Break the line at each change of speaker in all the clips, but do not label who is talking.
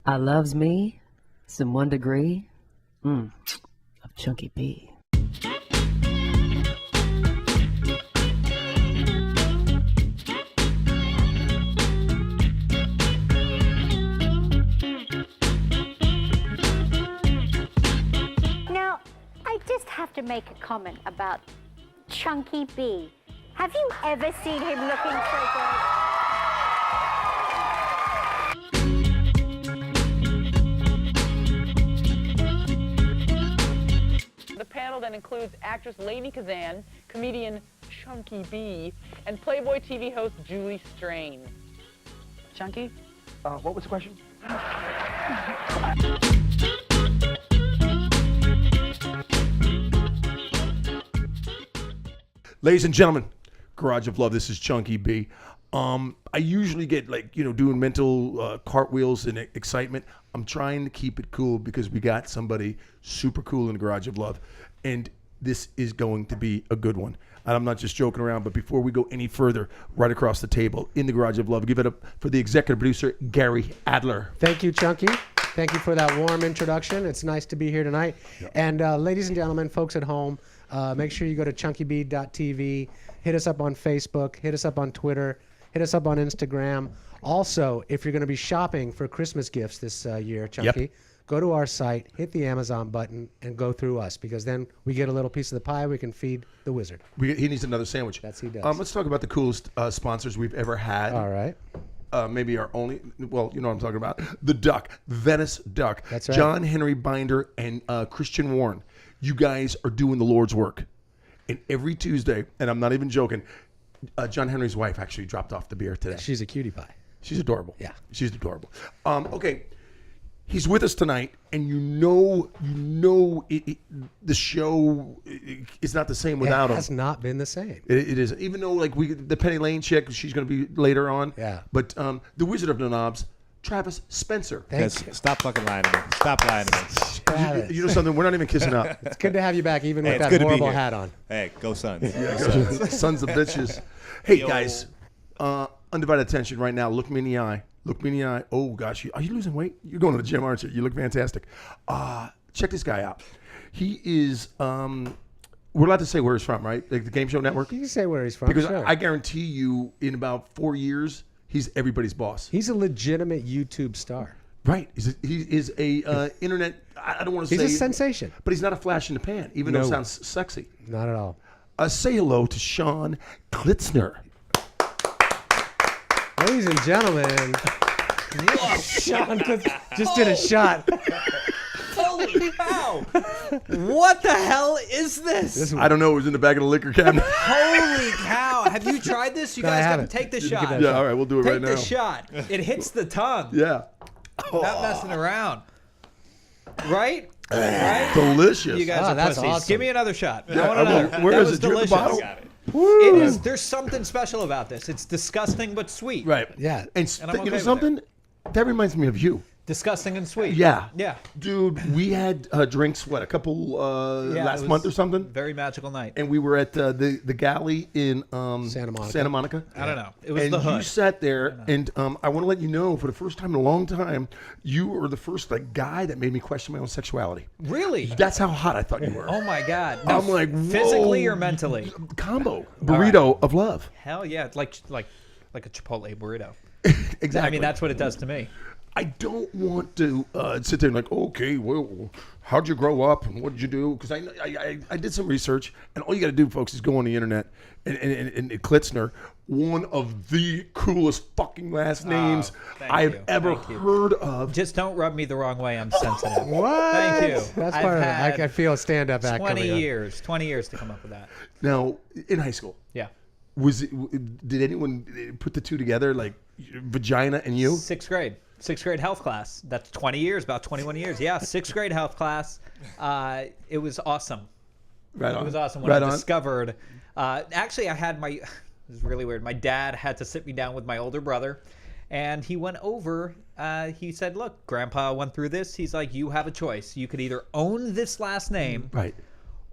I loves me some 1 degree of Chunky B.
Now, I just have to make a comment about Chunky B. Have you ever seen him looking so good?
The panel then includes actress Lady Kazan, comedian Chunky B, and Playboy TV host Julie Strain. Chunky?
What was the question?
Ladies and gentlemen, Garage of Love, this is Chunky B. I usually get doing mental cartwheels and excitement. I'm trying to keep it cool because we got somebody super cool in the Garage of Love, and this is going to be a good one. And I'm not just joking around, but before we go any further, right across the table in the Garage of Love, give it up for the executive producer, Gary Adler.
Thank you, Chunky. Thank you for that warm introduction. It's nice to be here tonight. Yep. And ladies and gentlemen, folks at home, make sure you go to chunkyb.tv, hit us up on Facebook, hit us up on Twitter, hit us up on Instagram. Also, if you're going to be shopping for Christmas gifts this year, Chunky, go to our site, hit the Amazon button, and go through us, because then we get a little piece of the pie we can feed the wizard.
He needs another sandwich.
That's he does.
Let's talk about the coolest sponsors we've ever had.
All right.
Maybe our only, well, you know what I'm talking about. The Duck, Venice Duck.
That's right.
John Henry Binder and Christian Warren. You guys are doing the Lord's work. And every Tuesday, and I'm not even joking, John Henry's wife actually dropped off the beer today.
Yeah, she's a cutie pie.
She's adorable.
Yeah.
She's adorable. Okay. He's with us tonight, and the show is not the same without him.
It has not been the same.
It is, even though the Penny Lane chick, she's going to be later on.
Yeah.
But the Wizard of the Knobs, Travis Spencer.
Thank you.
Stop fucking lying to me. Stop lying to me.
Travis.
You know something? We're not even kissing up.
It's good to have you back, even with
It's
that
good to be
horrible
here.
hat on.
Hey, go Suns.
Sons of bitches. Hey, guys. Undivided attention right now. Look me in the eye. Look me in the eye. Oh, gosh. Are you losing weight? You're going to the gym, aren't you? You look fantastic. Check this guy out. He is, we're allowed to say where he's from, right? Like the Game Show Network?
You can say where he's from.
Because
sure.
I guarantee you, in about 4 years, he's everybody's boss.
He's a legitimate YouTube star.
Right. He is a internet, I don't want to say.
He's a sensation.
But he's not a flash in the pan, even though it sounds sexy.
Not at all.
Say hello to Sean Klitzner.
Ladies and gentlemen, Sean just did a shot.
Holy cow! What the hell is this?
I don't know. It was in the back of the liquor cabinet.
Holy cow! Have you tried this? You
No, I
guys got to
haven't.
take the
You
shot.
give that
Yeah, all right. We'll do it right
Take
now.
the shot. It hits the tongue.
Yeah.
Not messing around. Right? Right?
Delicious.
You guys
Oh,
are
that's
pussies.
awesome.
Give me another shot.
Yeah,
I want to know.
where
That
is
was
it? Do you have
delicious.
the bottle?
It is. There's something special about this. It's disgusting but sweet.
Right.
Yeah.
And,
And I'm okay
you know
with
something? That reminds me of you.
Disgusting and sweet.
Yeah.
Yeah.
Dude, we had drinks, what, a couple
Yeah,
last
it
month or
was
something?
Very magical night.
And we were at the galley in
Santa Monica.
I don't know. It was
and
the
you
hood.
sat there, and I want to let you know, for the first time in a long time, you were the first guy that made me question my own sexuality.
Really?
That's how hot I thought you were.
Oh my God.
I'm like, whoa.
Physically or mentally?
Combo. Burrito of love.
Hell yeah. It's like a Chipotle burrito.
Exactly.
I mean, that's what it does to me.
I don't want to sit there and okay, well, how'd you grow up and what did you do? Because I did some research, and all you got to do, folks, is go on the internet and Klitzner, one of the coolest fucking last names I've ever heard of.
Just don't rub me the wrong way. I'm sensitive.
What?
Thank you.
That's
I've
part of it.
had
I feel a stand-up act
20
coming up.
years. 20 years to come up with that.
Now, in high school,
Yeah.
did anyone put the two together, like vagina and you?
Sixth grade health class. That's 20 years, about 21 years. Yeah, sixth grade health class. It was awesome.
Right on.
It was awesome when I discovered. Actually, I had this is really weird. My dad had to sit me down with my older brother, and he went over. He said, "Look, Grandpa went through this. He's like, you have a choice. You could either own this last name,
Right.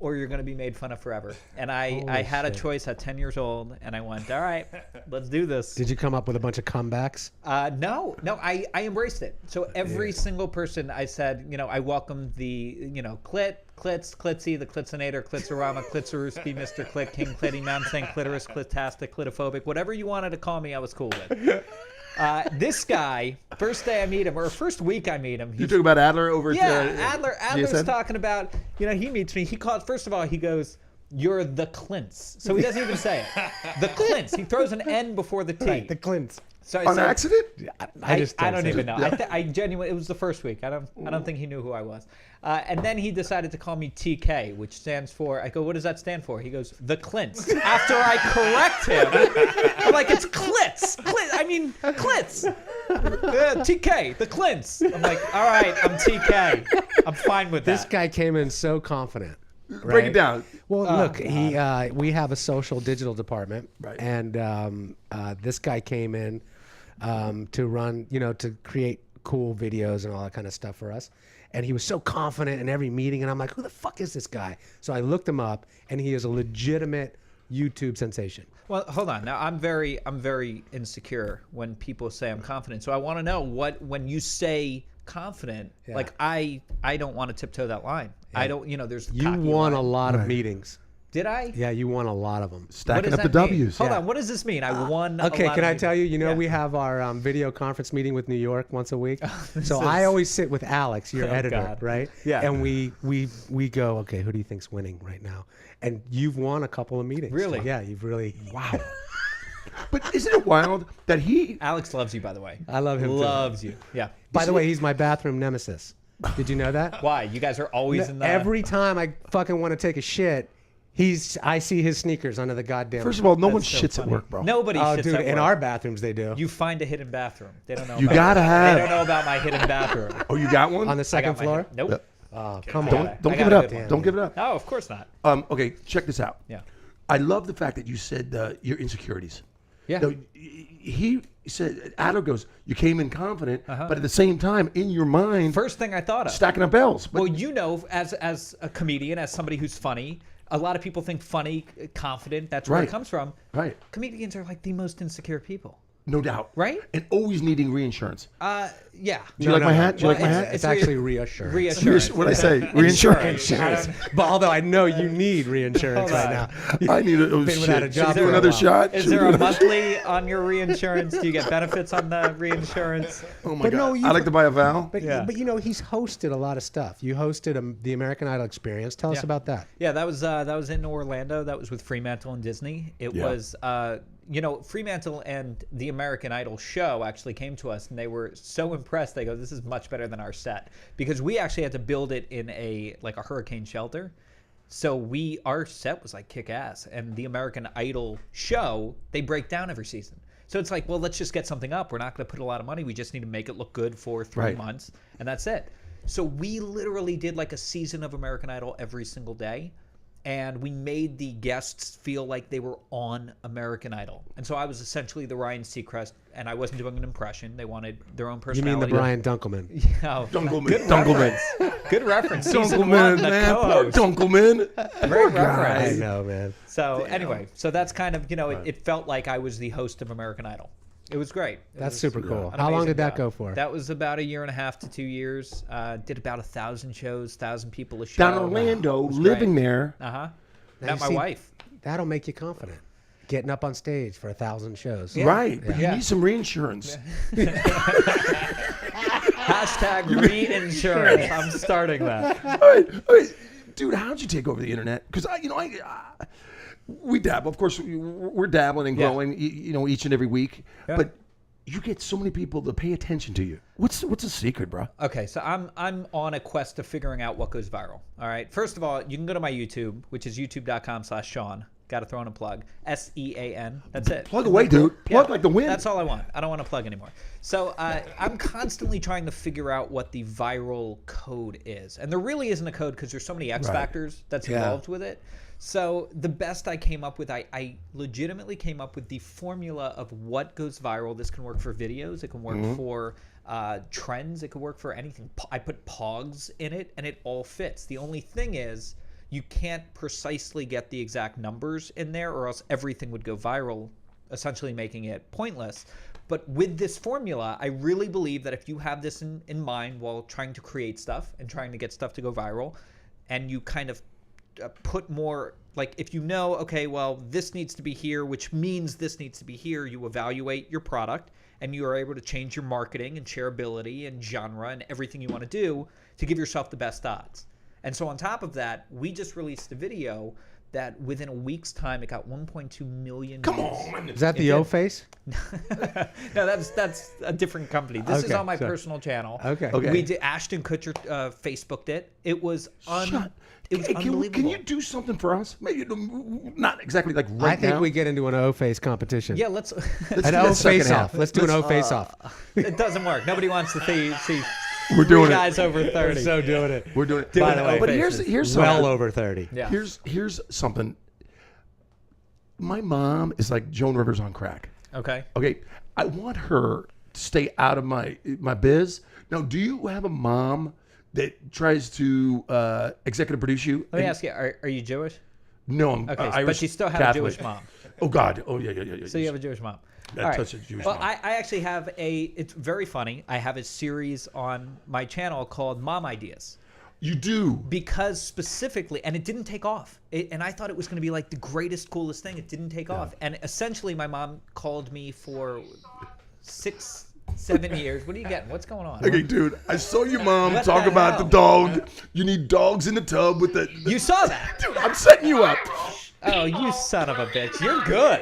or you're going to be made fun of forever. And I had a choice at 10 years old, and I went, all right, let's do this.
Did you come up with a bunch of comebacks?
No, I embraced it. So every single person I said, I welcomed the, Klitz, Klitzy, the Klitzinator, Klitzerama, Klitzerooski, Mr. Clit, King Klitty, Mount St. Clitoris, Clitastic, Clitophobic, whatever you wanted to call me, I was cool with. This guy, first day I meet him, or first week I meet him.
You talk about Adler over
Yeah, Adler's
GSN?
talking about, he meets me. He calls, first of all, he goes, "You're the Klintz." So he doesn't even say it. The Klintz. He throws an N before the T.
Right, the Clintz.
So I
On
said,
accident?
I don't even know. I genuinely, it was the first week. I don't think he knew who I was. And then he decided to call me TK, which stands for, I go, what does that stand for? He goes, the Klintz. After I correct him, I'm like, it's Klitz. Klitz. TK, the Klintz. I'm like, all right, I'm TK. I'm fine with that.
This guy came in so confident.
Break
right?
it down.
Well, look, we have a social digital department,
Right.
And this guy came in to run, to create cool videos and all that kind of stuff for us. And he was so confident in every meeting, and I'm like, who the fuck is this guy? So I looked him up, and he is a legitimate YouTube sensation.
Well, hold on. Now I'm very insecure when people say I'm confident. So I want to know when you say confident, like I don't want to tiptoe that line. I don't, there's
You
cocky
won
line.
a lot of meetings.
Did I?
Yeah, you won a lot of them.
What
Stacking
does
up the
that mean?
W's.
Hold on. What does this mean? I won.
Okay,
a lot
can
of
I tell you?
meetings.
We have our video conference meeting with New York once a week. So
is-
I always sit with Alex, your
Oh,
editor,
God.
right?
Yeah.
And we go, okay, who do you think's winning right now? And you've won a couple of meetings.
Really?
Yeah, you've really. Wow.
But isn't it wild that he...
Alex loves you, by the way.
I love him too.
Loves you. Yeah.
By the way, he's my bathroom nemesis. Did you know that?
Why? You guys are always in the.
Every time I fucking want to take a shit, I see his sneakers under the goddamn.
First of all, no one
so
shits at
funny.
work, bro.
Nobody
oh,
shits
dude,
at
in
work.
our bathrooms they do.
You find a hidden bathroom. They don't know.
You
about
gotta
They
have...
don't know about my hidden bathroom.
Oh, you got one?
On the
I
second
got my
floor.
Nope.
Oh, come
got
on.
it.
Don't
I
give
got
it
a
up.
good one.
Don't give it up.
No, of course not.
Okay, check this out.
Yeah.
I love the fact that you said your insecurities.
Yeah.
No, he said, Adler goes, you came in confident, but at the same time, in your mind,
First thing I thought of.
stacking up L's. But
Well, as a comedian, as somebody who's funny, a lot of people think funny, confident. That's where
Right.
it comes from.
Right.
Comedians are like the most insecure people.
no doubt.
Right?
And always needing reinsurance.
Yeah.
Do you like my hat? Do you like my
it's-
hat?
It's actually reassurance.
Reassurance.
What I say? Reinsurance.
But although I know you need reinsurance
Hold
right
on.
now.
I need a
Been without a
shit.
job
Should we do
for a
another
while.
shot?
Is
Should we
there
do
a monthly on your reinsurance? Do you get benefits on the reinsurance?
Oh my
But
god!
no, you-
I like to buy a vowel.
But,
Yeah.
but he's hosted a lot of stuff. You hosted the American Idol Experience. Tell us
Yeah.
about that.
Yeah, that was in Orlando. That was with Fremantle and Disney. It
Yeah.
was, Fremantle and the American Idol show actually came to us, and they were so impressed. They go, "This is much better than our set," because we actually had to build it in a hurricane shelter. So our set was like kick ass, and the American Idol show, they break down every season. So it's like, well, let's just get something up. We're not going to put a lot of money. We just need to make it look good for 3
Right.
months, and that's it. So we literally did like a season of American Idol every single day, and we made the guests feel like they were on American Idol. And so I was essentially the Ryan Seacrest, and I wasn't doing an impression. They wanted their own
You
personality.
mean the Brian Dunkelman?
Oh,
Dunkelman. Dunkelman.
good reference. Season one,
Dunkelman,
the
man. Poor
co-host.
Dunkelman.
Great
I
reference.
know, man.
So anyway, so that's kind of, it felt like I was the host of American Idol. It was great.
That's super cool.
An
How long
amazing
did that
job.
go for?
That was about 1.5 to 2 years. Did about 1,000 shows, 1,000 people a show.
Down in Orlando, living there.
Uh-huh.
Now
Met
you
my
see,
wife.
That'll make you confident. Getting up on stage for 1,000 shows.
Right, but you
Yeah.
need some reinsurance.
Hashtag reinsurance. I'm starting that.
All right. Dude, how'd you take over the internet? Because we dabble. Of course, we're dabbling and
Yeah.
growing, each and every week.
Yeah.
But you get so many people to pay attention to you. What's the secret, bro?
Okay, so I'm on a quest of figuring out what goes viral. All right. First of all, you can go to my YouTube, which is youtube.com/Sean. Got to throw in a plug. SEAN. That's it.
Plug away, dude. Plug like the wind.
That's all I want. I don't want to plug anymore. So I'm constantly trying to figure out what the viral code is. And there really isn't a code because there's so many X factors that's involved with it. So the best I came up with, I legitimately came up with the formula of what goes viral. This can work for videos. It can work for trends. It could work for anything. I put pogs in it, and it all fits. The only thing is, you can't precisely get the exact numbers in there, or else everything would go viral, essentially making it pointless. But with this formula, I really believe that if you have this in mind while trying to create stuff and trying to get stuff to go viral, and you kind of put more, like if you know, okay, well, this needs to be here, which means this needs to be here, you evaluate your product and you are able to change your marketing and shareability and genre and everything you want to do to give yourself the best odds. And so on top of that, we just released a video that within a week's time, it got 1.2 million views.
Come on.
Is that the O-Face?
No, that's a different company. This is
Okay,
on my
sorry.
personal channel.
Okay.
We did. Ashton Kutcher Facebooked it. It was unbelievable.
Can you do something for us? Maybe not exactly like right
I think
now.
we get into an O-Face competition.
Yeah, let's.
Let's
An
do that
O-Face
second
off.
half.
Let's do an O-Face off.
It doesn't work. Nobody wants to see
We're doing
three
it.
guys over 30.
We're so doing it.
We're doing it.
By the way,
but here's
well
something.
over 30.
Yeah.
Here's something. My mom is like Joan Rivers on crack.
Okay.
Okay, I want her to stay out of my biz. Now, do you have a mom that tries to executive produce you?
Let me ask you: Are you Jewish?
No, I'm
Okay,
Irish
but you still have
Catholic.
a Jewish mom.
Oh God! Oh yeah.
So you have a Jewish mom.
That
All right.
touches Jewish
Well,
mom.
I actually have it's very funny. I have a series on my channel called Mom Ideas.
You do.
Because specifically, and it didn't take off. And I thought it was going to be like the greatest, coolest thing. It didn't take off. And essentially, my mom called me for 6-7 years. What are you getting? What's going on?
Okay, dude, I saw your mom
What
talk
the
about
hell?
the dog. You need dogs in the tub with the
You saw that?
dude, I'm setting you up.
Oh, you son of a bitch. You're good.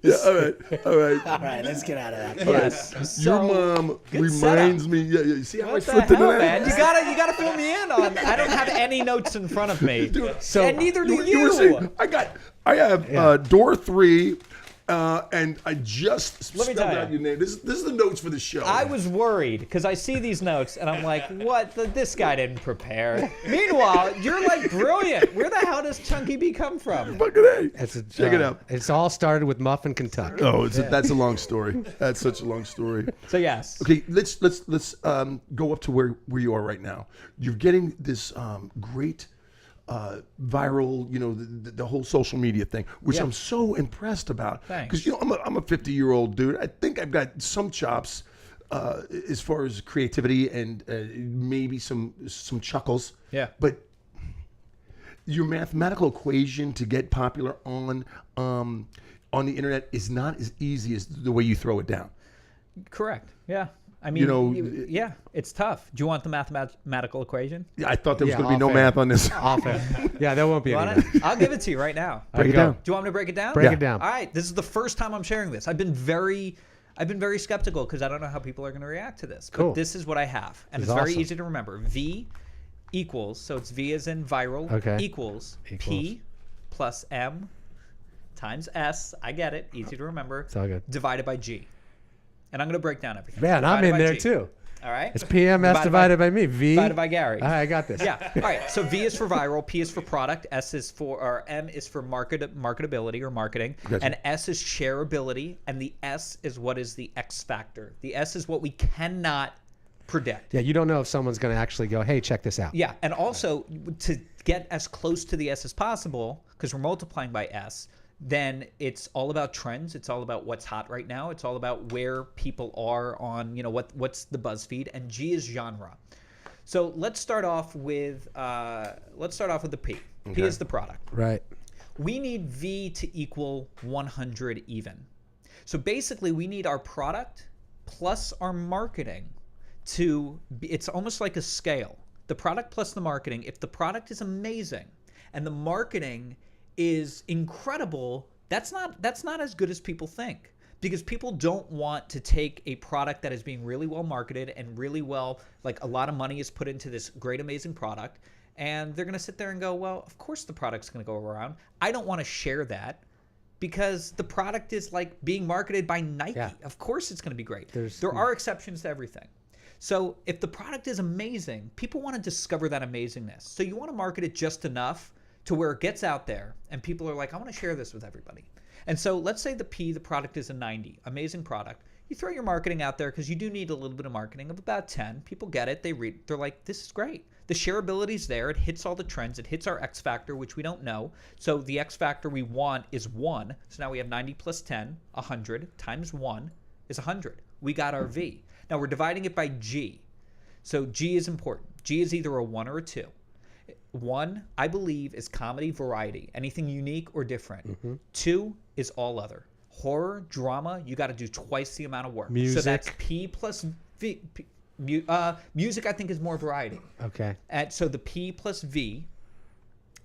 Yeah, all right.
All right, let's get out of that.
Yes.
Your
So,
mom
good
reminds me. Yeah. You see how I
what the
slipped into
hell,
that?
man? You gotta fill me in on. I don't have any notes in front of me.
So
and neither do
You were saying, I have door 3, and I just
Let me
spelled
tell
out
you.
your name. This is the notes for the show.
I was worried because I see these notes and I'm like, what? This guy didn't prepare. Meanwhile, you're like brilliant. Where the hell does Chunky B come from?
Fucking A. Check it out.
It's all started with Muffin, Kentucky.
Oh, that's a long story. That's such a long story.
So yes.
Okay, let's go up to where you are right now. You're getting this great viral, the whole social media thing, which I'm so impressed about.
Thanks.
Because I'm a 50-year-old dude. I think I've got some chops as far as creativity and maybe some chuckles.
Yeah.
But your mathematical equation to get popular on the internet is not as easy as the way you throw it down.
Correct. Yeah. I mean,
You know,
it's tough. Do you want the mathematical equation?
Yeah, I thought there was
Yeah,
going to be no
off air.
math on this.
Off it. Yeah, there won't be
You
any.
want it? I'll give it to you right now.
Break it
go.
down.
Do you want me to break it down?
Break it down.
All right. This is the first time I'm sharing this. I've been very skeptical because I don't know how people are going to react to this.
Cool.
But this is what I have, and
This
it's
is
very
awesome.
easy to remember. V equals, so it's V as in viral.
Okay.
Equals P plus M times S. I get it. Easy to remember.
It's all good.
Divided by G. And I'm going to break down everything.
Man, I'm
Divided
in
by
there
G.
too.
All right.
It's PMS divided by me. V.
Divided by Gary.
All right, I got this.
Yeah. All right. So V is for viral, P is for product, S is for, or M is for marketability or marketing,
Gotcha.
and S is shareability, and the S is what is the X factor. The S is what we cannot predict.
Yeah, you don't know if someone's going to actually go, hey, check this out.
Yeah, and also to get as close to the S as possible, because we're multiplying by S, then it's all about trends. It's all about what's hot right now. It's all about where people are on, what's the BuzzFeed, and G is genre. So let's start off with the P. P is the product.
Right.
We need V to equal 100 even. So basically, we need our product plus our marketing to be, it's almost like a scale. The product plus the marketing. If the product is amazing and the marketing is incredible, that's not as good as people think, because people don't want to take a product that is being really well marketed and really well, like a lot of money is put into this great amazing product, and they're going to sit there and go, well, of course the product's going to go around. I don't want to share that because the product is like being marketed by Nike.
Yeah.
Of course it's going to be great.
There's-
There are exceptions to everything. So if the product is amazing, people want to discover that amazingness. So you want to market it just enough to where it gets out there and people are like, I want to share this with everybody. And so let's say the P, the product is a 90, amazing product. You throw your marketing out there because you do need a little bit of marketing of about 10. People get it, they read, they're like, this is great. The shareability's there. It hits all the trends. It hits our X factor, which we don't know. So the X factor we want is 1. So now we have 90 plus 10, 100 times 1 is 100. We got our V. Now we're dividing it by G. So G is important. G is either a 1 or a 2. 1, I believe, is comedy variety, anything unique or different. 2 is all other. Horror, drama, you got to do twice the amount of work.
Music.
So that's P plus V. Music, I think, is more variety.
Okay.
And so the P plus V,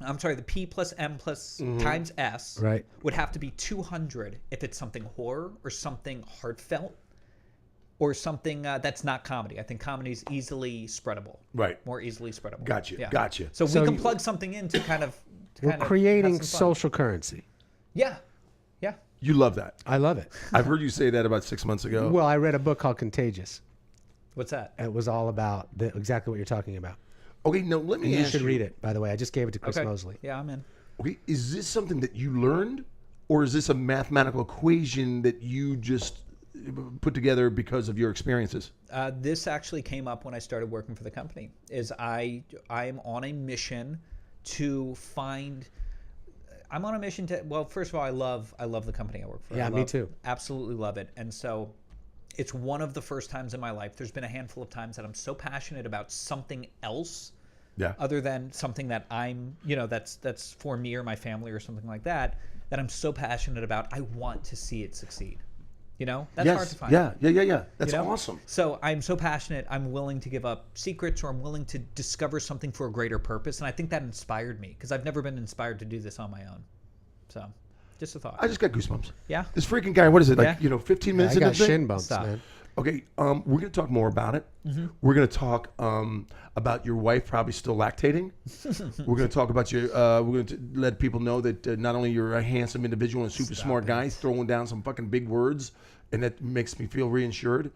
I'm sorry, the P plus M plus times S
Right.
would have to be 200 if it's something horror or something heartfelt or something that's not comedy. I think comedy is easily spreadable.
Right.
More easily spreadable.
Gotcha.
Yeah.
Gotcha.
So
So
we can
you-
plug something in to kind of
We're
have
creating
some fun.
social currency.
Yeah. Yeah.
You love that.
I love it.
I've heard you say that about 6 months ago.
Well, I read a book called Contagious.
What's that?
It was all about exactly what you're talking about.
Okay, no, let me
And you
ask
should read it, by the way. I just gave it to Chris
Okay.
Mosley.
Yeah, I'm in.
Okay, is this something that you learned, or is this a mathematical equation that you just put together because of your experiences?
This actually came up when I started working for the company. I am on a mission to find. I'm on a mission to. Well, first of all, I love the company I work for.
Yeah,
I
me
love-
too.
Absolutely love it, and so it's one of the first times in my life. There's been a handful of times that I'm so passionate about something else,
Yeah.
other than something that I'm, that's for me or my family or something like that. That I'm so passionate about. I want to see it succeed. That's
yes.
hard to find.
Yeah. That's
You know?
awesome.
So I'm so passionate, I'm willing to give up secrets, or I'm willing to discover something for a greater purpose. And I think that inspired me, because I've never been inspired to do this on my own. So, just a thought.
I just got goosebumps.
Yeah.
This freaking guy, what is it, like,
Yeah.
15
I
minutes
got
into the thing?
shin bumps,
Stop.
man.
Okay, we're going to talk more about it. We're going to talk about your wife probably still lactating. We're going to talk about your. We're going to let people know that not only you're a handsome individual and a super smart guy, throwing down some fucking big words, and that makes me feel reinsured.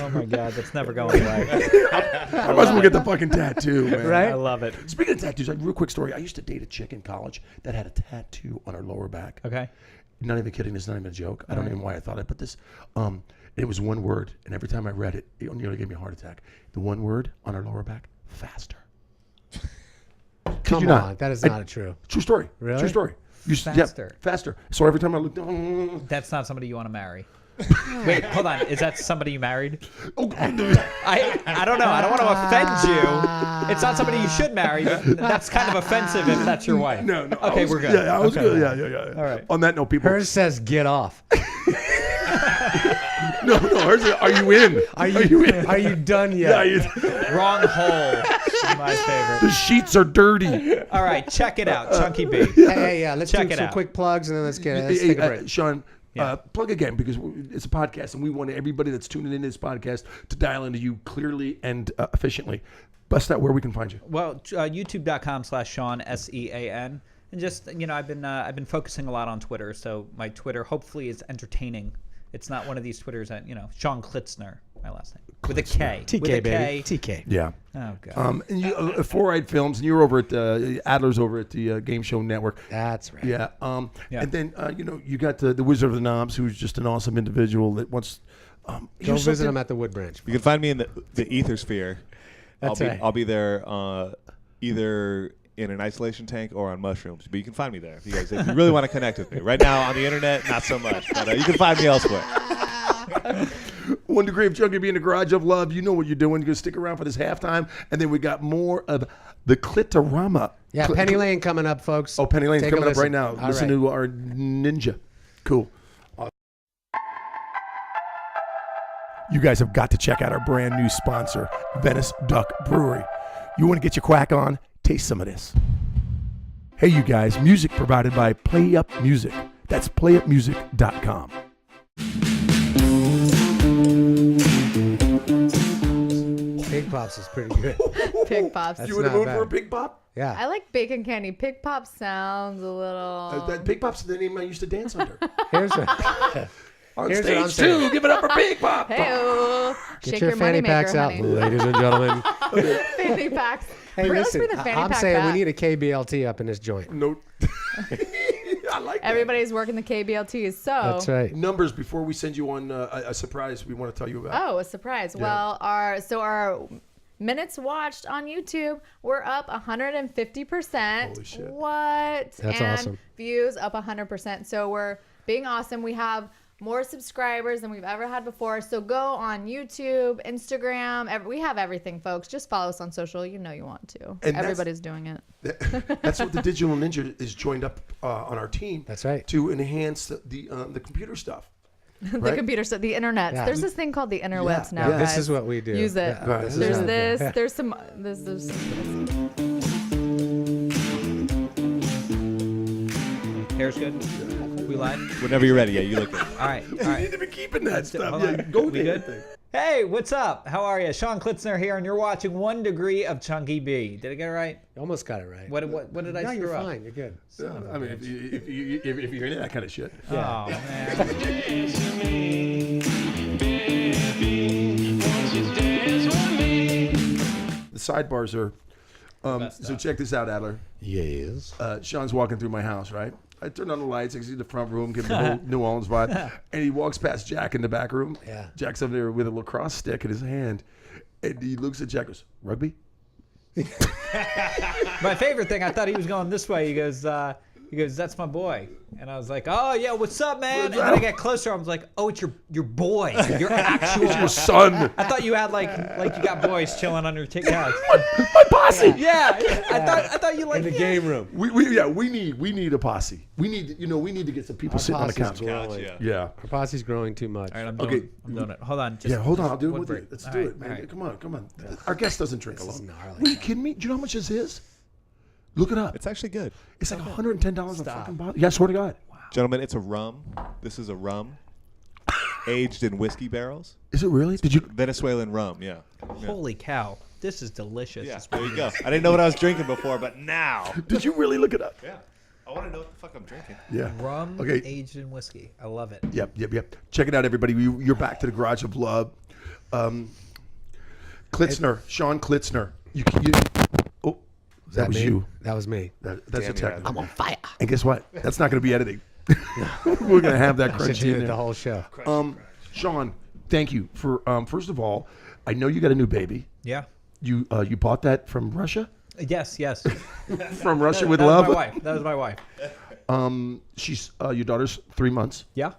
Oh my God, that's never going away.
I might as well get the fucking tattoo, man.
Right?
I love it.
Speaking of tattoos, like, real quick story. I used to date a chick in college that had a tattoo on her lower back.
Okay.
Not even kidding. This is not even a joke. I don't even know why I thought I put this. It was one word, and every time I read it, it nearly gave me a heart attack. The one word on her lower back: faster.
Come
you not.
on. That is not true.
True story.
Really?
True story.
Faster.
Yeah, faster. So every time I looked, oh,
That's not somebody you want to marry. Wait, hold on. Is that somebody you married?
God.
I don't know. I don't want to offend you. It's not somebody you should marry, but that's kind of offensive if that's your wife.
No.
Okay, we're good.
Yeah, I was
Okay.
good. Yeah.
All right.
On that note, people.
Hers says get off.
No. Hers. Are you in?
Are you
in?
Are you done
Yeah.
yet?
Wrong hole. My favorite.
The sheets are dirty.
All right, check it out, Chunky B.
Hey, let's
Check
do
it
some
out.
quick plugs and then let's
Hey,
take a break.
Sean,
Yeah.
plug again, because it's a podcast and we want everybody that's tuning into this podcast to dial into you clearly and efficiently. Bust out where we can find you.
Well, youtube.com/Sean SEAN, and just I've been focusing a lot on Twitter, so my Twitter hopefully is entertaining. It's not one of these Twitters that Sean Klitzner, my last name, with a K.
TK,
with a
baby.
K.
TK.
Yeah.
Oh God.
And you, Four Eyed Films, and you're over at Adler's over at the Game Show Network.
That's right.
Yeah.
Yeah.
And then you got the Wizard of the Knobs, who's just an awesome individual that wants.
Go
here's
visit
something-
them at the Wood Branch.
You can find me in the ether sphere.
That's right.
I'll be there either in an isolation tank or on mushrooms. But you can find me there if you really want to connect with me. Right now on the internet, not so much. But you can find me elsewhere.
1 Degree of Chunky B in the Garage of Love. You know what you're doing. You're going to stick around for this halftime. And then we got more of the Clitorama.
Yeah, Penny Lane coming up, folks.
Oh, Penny Lane's
Take a
coming up
listen.
right now.
All
Listen
right.
to our ninja. Cool. You guys have got to check out our brand new sponsor, Venice Duck Brewery. You want to get your quack on? Taste some of this. Hey, you guys, music provided by Play Up Music. That's playupmusic.com.
Pig Pops is pretty good.
Pig Pops.
That's
You in the
not
mood
bad.
for a Pig Pop?
Yeah.
I like bacon candy. Pig Pop sounds a little.
That Pig Pop's the name I used to dance under.
Here's a,
On
Here's what I'm
stage 2,
saying.
give it up for Pig Pop.
Hey-o.
get
Shake
your fanny
moneymaker,
packs out,
honey.
ladies and gentlemen.
Fanny packs.
Hey,
Let's
listen,
bring the fanny
I'm
pack
saying
back.
we need a KBLT up in this joint.
No. I love like that.
Everybody's working the KBLTs. So
That's right.
Numbers before we send you on a surprise we want to tell you about.
Oh, a surprise. Well, our minutes watched on YouTube, we're up 150%.
Holy shit.
What?
That's
and
awesome.
Views up 100%. So we're being awesome. We have more subscribers than we've ever had before. So go on YouTube, Instagram. We have everything, folks. Just follow us on social. You know you want to.
And
Everybody's doing it.
That's what the Digital Ninja is joined up on our team.
That's right.
To enhance the computer stuff.
The
Right?
computer stuff, the internet.
Yeah.
There's this thing called the interwebs now,
Yeah.
guys.
This is what we do.
Use it.
Yeah.
Right, this is
There's
what-
this.
Yeah.
There's some. There's
Hair's good. We live.
Whenever you're ready, yeah, you look good.
All right. All
You
right.
need to be keeping that stuff.
Hold
Yeah,
on.
go with
We
the
good?
thing.
Hey, what's up? How are you? Sean Klitzner here, and you're watching 1 Degree of Chunky B. Did I get it right?
You almost got it right.
What did I
No,
screw
you're
up?
fine. You're good.
Yeah, I mean, if you're into that kind of shit.
Oh man.
The sidebars are.
Best
So check this out, Adler.
Yes.
Sean's walking through my house, right? I turn on the lights. I can see the front room, give him the whole New Orleans vibe. And he walks past Jack in the back room.
Yeah.
Jack's up there with a lacrosse stick in his hand. And he looks at Jack and goes, rugby?
My favorite thing, I thought he was going this way. He goes, that's my boy. And I was like, oh yeah, what's up, man? And then I get closer. I was like, oh, it's your boy, your actual
Your son.
I thought you had like you got boys chilling on your couch.
My posse.
Yeah, I thought you like
In the game room.
We need a posse. We need to get some people sitting on the couch.
Posse's growing.
Yeah.
Our posse's growing too much.
All right, I'm
Okay.
doing it. Hold on. Just
Yeah, hold on. I'll do it
one
with you.
break.
Let's
All
do
right,
it, man.
all right.
Come on. Our guest doesn't drink
This is
alone.
gnarly.
Are you kidding me? Do you know how much this is? Look it up.
It's actually good.
It's like $110 a fucking bottle. Yeah, I swear to God.
Gentlemen, it's a rum. This is a rum aged in whiskey barrels.
Is it really? Did you?
Venezuelan rum, yeah.
Holy cow, this is delicious.
Yeah,
It's
there you go. I didn't know what I was drinking before, but now.
Did you really look it up?
Yeah. I want to know what the fuck I'm drinking.
Yeah.
rum
Okay.
aged in whiskey. I love it.
Yep. Check it out, everybody. You're back to the Garage of Love. Klitzner, Sean Klitzner. Oh, that was
me?
you.
That was me.
That's
Damn
a
you,
technical.
I'm on fire.
And guess what? That's not going to be editing. We're going to have that
I should
crunchy
do
in
it the
there.
whole show.
Sean, thank you for. First of all, I know you got a new baby.
Yeah.
You bought that from Russia?
Yes.
From Russia with
That
love?
was my wife. That was my wife.
She's your daughter's 3 months.
Yeah.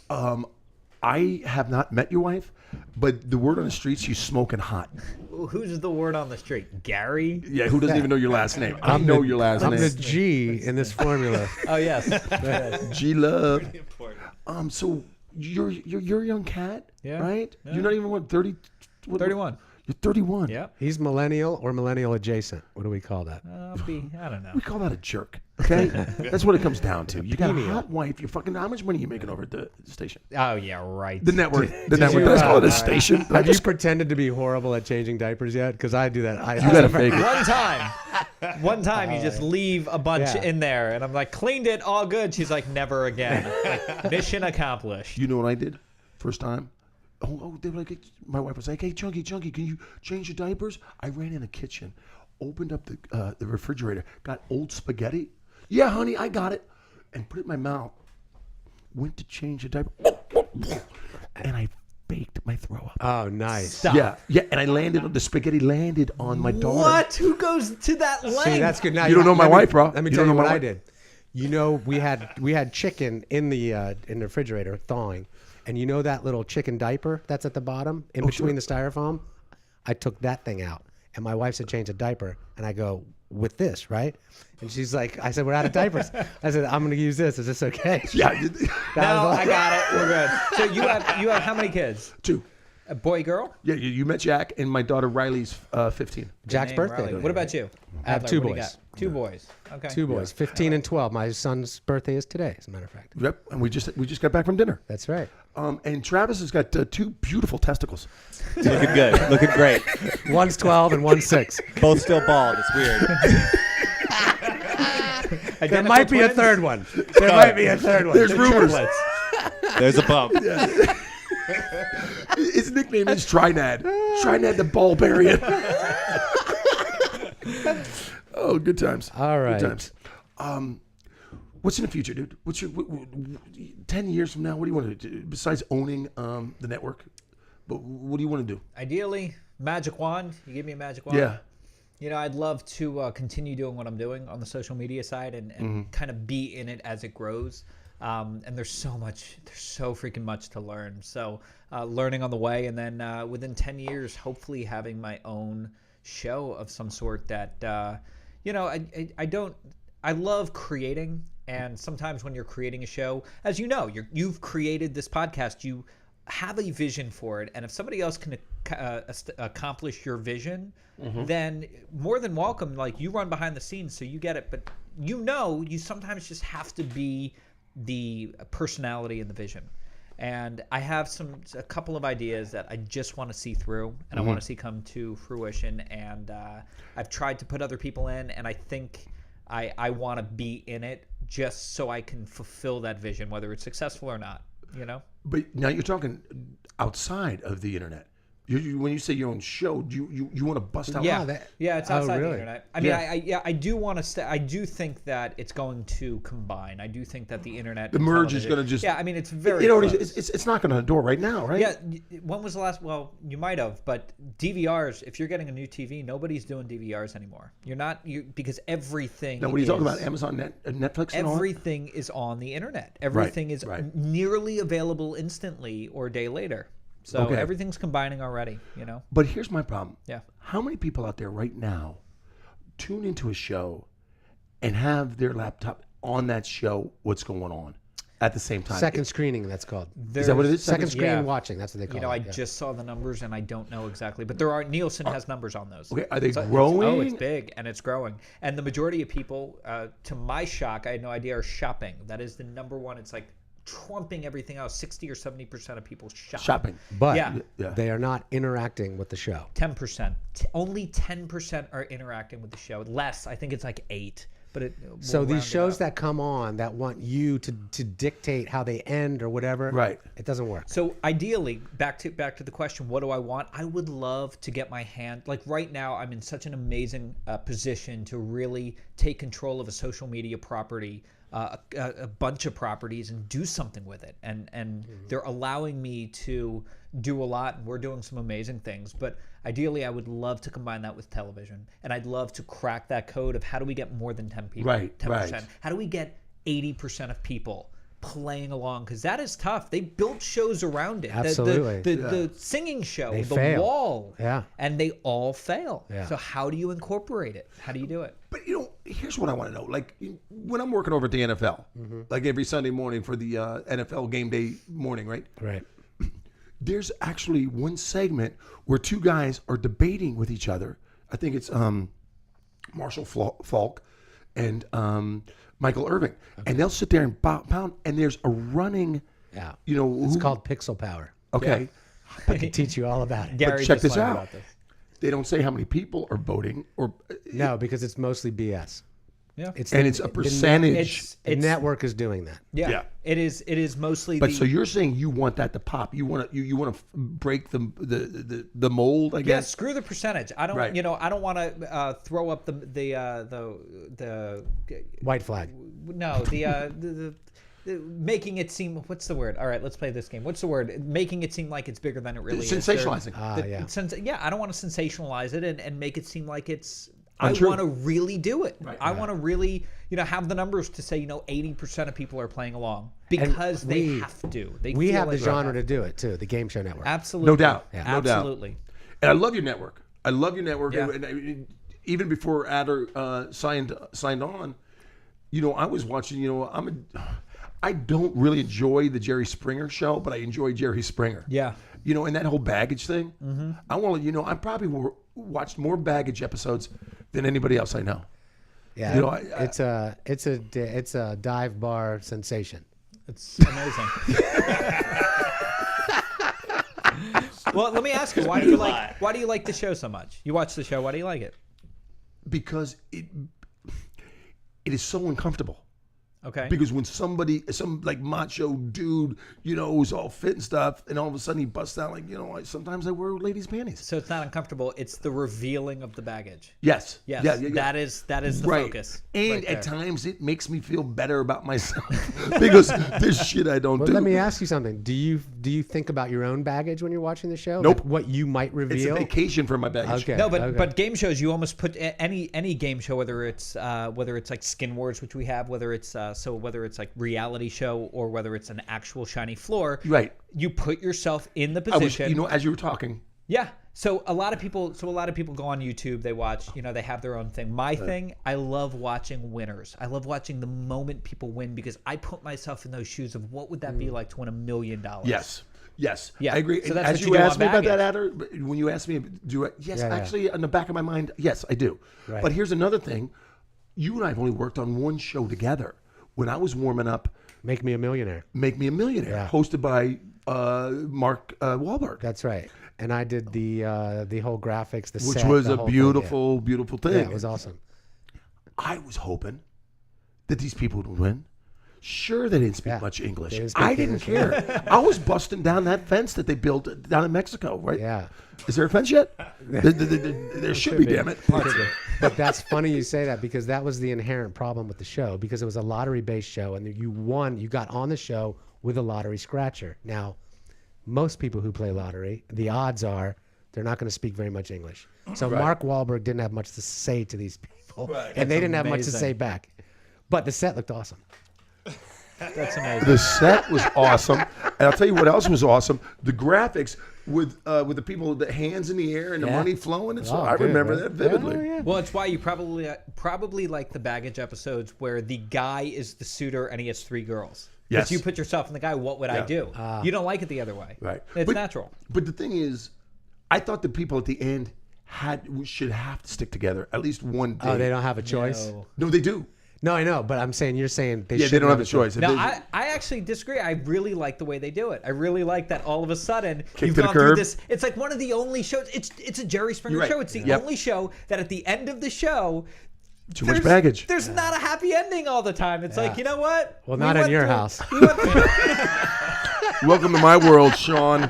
I have not met your wife, but the word on the street, she's smoking hot.
Who's the word on the street? Gary?
Yeah, who doesn't even know your last name? I know your last
I'm
name.
the G in this formula.
Oh yes.
G Love. So you're a young cat,
Yeah.
right?
Yeah.
You're not even 30.
31.
You're 31.
Yeah.
He's millennial or millennial adjacent. What do we call that?
I don't know.
We call that a jerk. Okay, that's what it comes down to. You got a hot wife. You're fucking. How much money are you making over at the station?
Oh yeah, right.
The network. The
did
network.
you,
Let's call it a station. I
Have you
just,
pretended to be horrible at changing diapers yet? Because I do that.
you gotta fake it.
One time you just leave a bunch
Yeah.
in there, and I'm like, cleaned it, all good. She's like, never again. Like, mission accomplished.
You know what I did? First time. They were like, my wife was like, "Hey, Chunky, can you change your diapers?" I ran in the kitchen, opened up the refrigerator, got old spaghetti. Yeah, honey, I got it, and put it in my mouth. Went to change the diaper, and I faked my throw up.
Oh, nice.
Stop.
Yeah, and I landed on the spaghetti landed on my daughter.
What? Who goes to that length?
See, that's good. Now,
You don't know my
let me-
wife, bro.
Let me
You
tell
don't
you
know
what
my
I
wife.
did. You know, we had chicken in the refrigerator thawing, and you know that little chicken diaper that's at the bottom in between the styrofoam. I took that thing out, and my wife said change a diaper, and I go with this, right? And she's like, I said we're out of diapers. I said I'm gonna use this. Is this okay?
Yeah,
No, I got it. We're good. So you have how many kids?
2.
A boy, girl?
Yeah, you met Jack, and my daughter Riley's 15.
Jack's
Name,
birthday.
Riley. What about you?
I have
Adler,
2
what do you
boys.
got? 2 boys. Okay.
2 boys, 15 and 12. My son's birthday is today, as a matter of fact.
Yep, and we just got back from dinner.
That's right.
And Travis has got 2 beautiful testicles.
Looking good. Looking great.
One's 12 and one's 6.
Both still bald. It's weird.
There might be a third one. There might be a third one.
There's rumors.
There's a bump.
His nickname is Trinad. Trinad the Bulgarian. Oh, good times.
All right.
Good times. What's in the future, dude? What's your 10 years from now? What do you want to do besides owning the network? But what do you want to do?
Ideally, magic wand. You give me a magic wand.
Yeah.
You know, I'd love to continue doing what I'm doing on the social media side and kind of be in it as it grows. And there's so freaking much to learn. So learning on the way, and then within 10 years, hopefully having my own show of some sort that, you know, I love creating. And sometimes when you're creating a show, as you know, you've created this podcast, you have a vision for it. And if somebody else can accomplish your vision, then more than welcome. Like, you run behind the scenes, so you get it. But you know, you sometimes just have to be the personality and the vision. And I have a couple of ideas that I just want to see through, and I want to see come to fruition. And I've tried to put other people in, and I think I want to be in it just so I can fulfill that vision, whether it's successful or not, you know?
But now you're talking outside of the internet. When you say your own show, you want to bust out?
Yeah, it's outside
really?
the internet. I mean, I do want to. I do think that it's going to combine. I do think that the internet,
the merge is going to just.
Yeah, I mean, it's very.
It's knocking on the door right now, right?
Yeah. When was the last? Well, you might have, but DVRs. If you're getting a new TV, nobody's doing DVRs anymore. You're not. Because everything.
Now, what are you talking about? Amazon, Netflix, and
everything is on the internet. Everything is nearly available instantly or a day later. So everything's combining already, you know.
But here's my problem.
Yeah.
How many people out there right now tune into a show and have their laptop on that show, what's going on at the same time?
Second screening, that's called.
Is that what it is?
Second screen watching, that's what they call it.
You know, I just saw the numbers and I don't know exactly, but Nielsen has numbers on those.
Okay, are they growing?
It's big and it's growing. And the majority of people, to my shock, I had no idea, are shopping. That is the number one. It's like trumping everything else. 60 or 70% of people shopping.
But they are not interacting with the show.
10%. Only 10% are interacting with the show. Less. I think it's like 8. But
so these shows that come on that want you to dictate how they end or whatever,
right?
It doesn't work.
So ideally, back to the question, what do I want? I would love to get my hand, like right now, I'm in such an amazing position to really take control of a social media property, a bunch of properties, and do something with it. And they're allowing me to do a lot, and we're doing some amazing things. But ideally, I would love to combine that with television, and I'd love to crack that code of how do we get more than 10 people, 10%.
Right.
How do we get 80% of people playing along? Because that is tough. They built shows around it.
Absolutely.
The singing show,
they
the
fail.
Wall, and they all fail.
Yeah.
So how do you incorporate it? How do you do it?
But you know, here's what I want to know. Like when I'm working over at the NFL, like every Sunday morning for the NFL game day morning, right?
Right.
There's actually one segment where two guys are debating with each other. I think it's Marshall Falk and Michael Irving, and they'll sit there and pound, and there's a running.
Yeah.
You know,
it's called Pixel Power.
Okay.
I can teach you all about it.
Gary,
but check
just
this
learned
out.
about this.
They don't say how many people are voting, or
No, because it's mostly BS.
Yeah.
it's a percentage.
The network is doing that.
Yeah. It is mostly.
But so you're saying you want that to pop? You want to break the mold? I
Yeah,
guess.
screw the percentage. I don't.
Right.
You know, I don't want to throw up the
White flag.
No, the making it seem. What's the word? All right, let's play this game. What's the word? Making it seem like it's bigger than it really is.
Sensationalizing.
I don't want to sensationalize it and make it seem like it's.
Untrue.
I want to really do it.
Right.
I want to really, have the numbers to say, 80% of people are playing along because they have to.
We have the genre to do it too. The Game Show Network.
Absolutely.
No doubt.
Yeah.
No doubt.
Absolutely.
And I love your network.
Yeah.
And even before Adler signed on, I was watching. I don't really enjoy the Jerry Springer show, but I enjoy Jerry Springer.
Yeah.
And that whole baggage thing. Mm-hmm. I want to. I probably watched more baggage episodes than anybody else I know.
Yeah. It's a dive bar sensation.
It's amazing. Well, let me ask you, why do you like the show so much? You watch the show. Why do you like it?
Because it is so uncomfortable.
Okay.
Because when some like macho dude, who's all fit and stuff, and all of a sudden he busts out like, sometimes I wear ladies' panties.
So it's not uncomfortable. It's the revealing of the baggage.
Yes.
Yes.
Yeah.
That is the focus.
And
right
at
there.
times it makes me feel better about myself because there's shit I don't
Well,
do.
let me ask you something. Do you think about your own baggage when you're watching the show?
Nope.
Like what you might
It's
reveal?
a vacation for my baggage.
Okay.
No, but
okay.
but game shows, you almost put any game show, whether it's like Skin Wars, which we have, whether it's like reality show or whether it's an actual shiny floor,
Right.
you put yourself in the
I was,
position.
as you were talking.
Yeah. So a lot of people go on YouTube, they watch, they have their own thing. My thing, I love watching winners. I love watching the moment people win because I put myself in those shoes of what would that be like to win $1 million.
Yes. Yes.
Yeah.
I agree.
So that's
As
what
you
you do
asked
on
me about that,
baggage.
Adler, when you asked me, yes,
Yeah, yeah.
actually, in the back of my mind, yes, I do.
Right.
But here's another thing. You and I have only worked on one show together. When I was warming up,
Make Me a Millionaire.
Make Me a Millionaire,
Yeah.
hosted by Mark Wahlberg,
That's right. And I did the whole graphics, the
which
set,
was
the
a
whole thing,
beautiful, beautiful
yeah.
thing.
Yeah, it was awesome.
I was hoping that these people would win. Sure, they didn't speak
Yeah.
much English.
They didn't speak
I didn't
English,
care. I was busting down that fence that they built down in Mexico, right?
Yeah.
Is there a fence yet? There should be, damn it.
But that's funny you say that because that was the inherent problem with the show because it was a lottery-based show and you got on the show with a lottery scratcher. Now, most people who play lottery, the odds are they're not going to speak very much English. So Mark Wahlberg didn't have much to say to these people, and they didn't have much to
amazing.
say back. But the set looked awesome.
That's amazing.
The set was awesome, and I'll tell you what else was awesome: the graphics with the people with the hands in the air and the
Yeah.
money flowing. And so
Oh,
I
good,
remember
man.
that vividly.
Oh, yeah.
Well, it's why you probably like the baggage episodes where the guy is the suitor and he has 3 girls.
Yes.
If you put yourself in the guy, what would I do? You don't like it the other way.
Right.
It's
But-
natural.
But the thing is, I thought the people at the end should have to stick together at least one day.
Oh, they don't have a choice?
No.
No, they do.
No, I know, but I'm saying you're saying they
Yeah,
should
they don't have a choice. If
No,
they-
I actually disagree. I really like the way they do it. I really like that all of a sudden
Kick
you've
to the
gone through
curb.
this. It's like one of the only shows. It's a Jerry Springer
You're right.
show. It's the
Yep.
only show that at the end of the show.
Too much
there's-
baggage.
There's not a happy ending all the time. It's like, you know what?
Well,
We
not in
went
your
through-
house.
we went through-
Welcome to my world, Sean.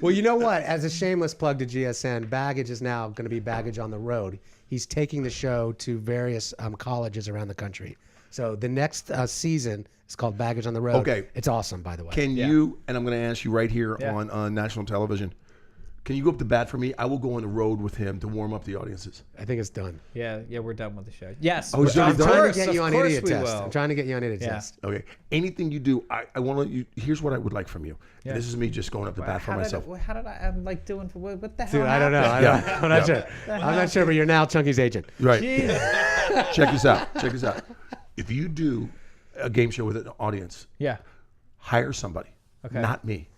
Well, you know what? As a shameless plug to GSN, Baggage is now going to be Baggage on the Road. He's taking the show to various colleges around the country. So the next season is called Baggage on the Road.
Okay.
It's awesome, by the way.
Can you, and I'm going to ask you right here
Yeah.
on national television, can you go up to bat for me? I will go on the road with him to warm up the audiences.
I think it's done.
yeah, we're done with the show. Yes.
Oh, it's
of
done?
I'm trying to
course,
get you
of
on
course
idiot
we
test.
will.
I'm trying to get you on idiot
Yeah.
test.
Okay. Anything you do, I want to. Here's what I would like from you.
Yeah.
And this is me just going up to bat for
How
myself.
did I'm like doing? What the hell?
Dude, I don't know.
happened?
I'm not sure. I'm not sure, but you're now Chunky's agent.
Right.
Jeez.
Check this out. Check this out. If you do a game show with an audience,
Yeah.
hire somebody,
Okay.
not me.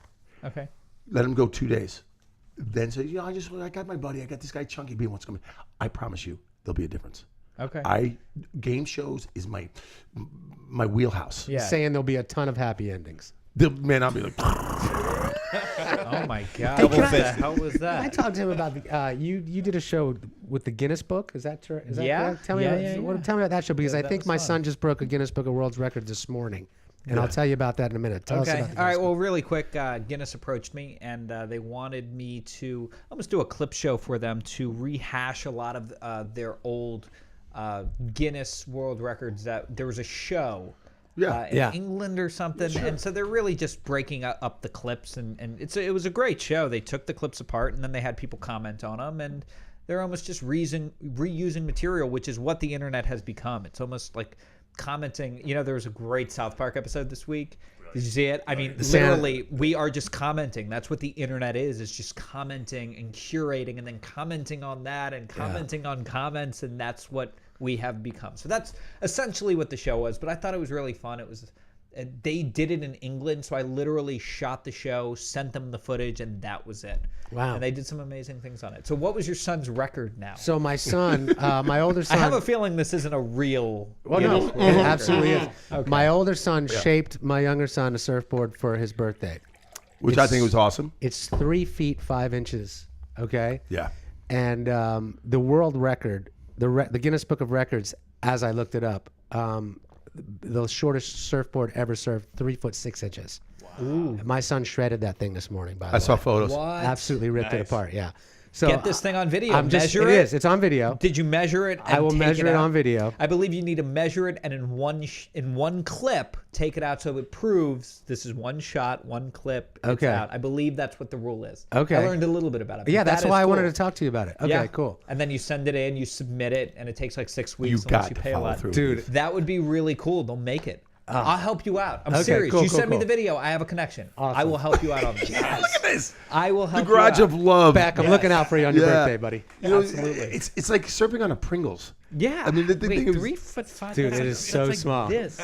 Okay.
Let them go 2 days. Then say, I got my buddy. I got this guy Chunky B wants to come in. I promise you, there'll be a difference.
Okay.
Game shows is my wheelhouse.
Yeah.
Saying there'll be a ton of happy endings.
Man, I'll be like,
Oh my God.
Double
What the
fisted.
hell was that?
I talked to him about the, you did a show with the Guinness Book. Is that true? Is that
Yeah.
correct? Tell me,
Yeah,
about,
yeah.
tell me about that show because I
that
think
was
my
fun.
son just broke a Guinness Book of World Records this morning, and I'll tell you about that in a minute. Tell us
Okay.
about the
All right.
Guinness
Well, really quick, Guinness approached me and they wanted me to almost do a clip show for them to rehash a lot of their old Guinness World Records. That there was a show. In
Yeah.
England or something, and so they're really just breaking up the clips, and it was a great show. They took the clips apart, and then they had people comment on them, and they're almost just reusing material, which is what the internet has become. It's almost like commenting. You know, there was a great South Park episode this week. Did you see it? I mean, literally, we are just commenting. That's what the internet is just commenting and curating and then commenting on that and commenting on comments, and that's what we have become. So that's essentially what the show was, but I thought it was really fun. It was they did it in England, so I literally shot the show, sent them the footage, and that was it.
Wow.
And they did some amazing things on it. So what was your son's record now?
So my son, my older
I
son.
have a feeling this isn't a real
Well, no,
Guinness
it
World Record.
absolutely is. My older son shaped my younger son a surfboard for his birthday.
which I think was awesome.
It's 3 feet 5 inches. Okay.
Yeah.
And the world record, the Guinness Book of Records, as I looked it up, the shortest surfboard ever surfed, 3 foot 6 inches. Wow. My son shredded that thing this morning. By the way,
I saw photos.
What?
Absolutely ripped it apart. Yeah. So
Get this thing on video.
I'm just,
measure
it
it.
is. It's on video.
Did you measure it?
I will measure it on video.
I believe you need to measure it, and in one clip, take it out so it proves this is one shot, one clip. It's
Okay.
out. I believe that's what the rule is.
Okay.
I learned a little bit about it. but
Yeah, that's
that
why
is
I wanted
cool.
to talk to you about it. Okay,
Yeah.
cool.
And then you send it in, you submit it, and it takes like 6 weeks
You
unless
got
you
to
pay a
follow
lot.
through.
Dude.
That would be really cool. They'll make it. I'll help you out. I'm
Okay,
serious.
cool,
You
cool,
send me
cool.
the video. I have a connection.
Awesome.
I will help you out on this.
Look at this.
I will help
The Garage
you out.
of Love.
Back, I'm looking out for you on your
Yeah.
birthday, buddy.
You know,
Absolutely.
It's like surfing on a Pringles.
Yeah.
I mean, the thing
Wait,
is-
3'5".
Dude,
that's
it
like-
is so
that's like
small.
This.